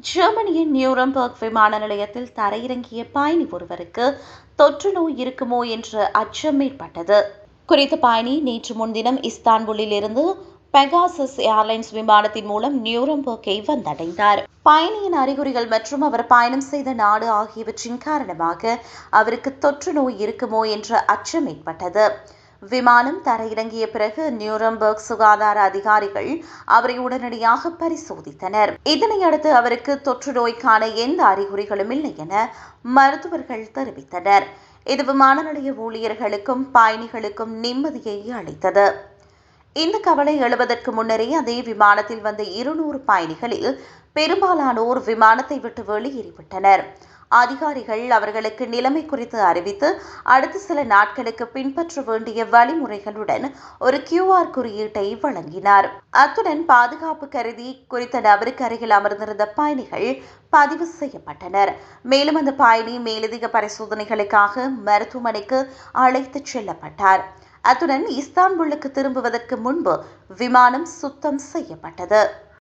ஜெர்மனியின் நியூரம்பர்க் விமான நிலையத்தில் தரையிறங்கிய பயணி ஒருவருக்கு தொற்று நோய் இருக்குமோ என்ற அச்சம் ஏற்பட்டது. குறித்த பயணி நேற்று முன்தினம் இஸ்தான்புல்லில் இருந்து பெகாசஸ் ஏர்லைன்ஸ் விமானத்தின் மூலம் நியூரம்பர்க்கை வந்தடைந்தார். பயணியின் அறிகுறிகள் மற்றும் அவர் பயணம் செய்த நாடு ஆகியவற்றின் காரணமாக அவருக்கு தொற்று நோய் இருக்குமோ என்ற அச்சம் ஏற்பட்டது. விமானம் தரையிறங்கிய பிறகு நியூரம்பர்க் சுகாதார அதிகாரிகள் அவரை உடனடியாக பரிசோதித்தனர். இதனையடுத்து அவருக்கு தொற்று நோய்க்கான எந்த அறிகுறிகளும் இல்லை என மருத்துவர்கள் தெரிவித்தனர். இது விமான நிலைய ஊழியர்களுக்கும் பயணிகளுக்கும் நிம்மதியை அளித்தது. இந்த கவலை எழுவதற்கு முன்னரே அதே விமானத்தில் வந்த 200 பயணிகளில் பெரும்பாலானோர் விமானத்தை விட்டு வெளியேறிவிட்டனர். அதிகாரிகள் அவர்களுக்கு நிலைமை குறித்து அறிவித்து அடுத்த சில நாட்களுக்கு பின்பற்ற வேண்டிய வழிமுறைகளுடன் ஒரு QR குறியீட்டை வழங்கினார். அத்துடன் பாதுகாப்பு கருதி குறித்த நபருக்கு அருகில் அமர்ந்திருந்த பயணிகள் பதிவு செய்யப்பட்டனர். மேலும் அந்த பயணி மேலதிக பரிசோதனைகளுக்காக மருத்துவமனைக்கு அழைத்துச் செல்லப்பட்டார். அத்துடன் இஸ்தான்புல்லுக்கு திரும்புவதற்கு முன்பு விமானம் சுத்தம் செய்யப்பட்டது.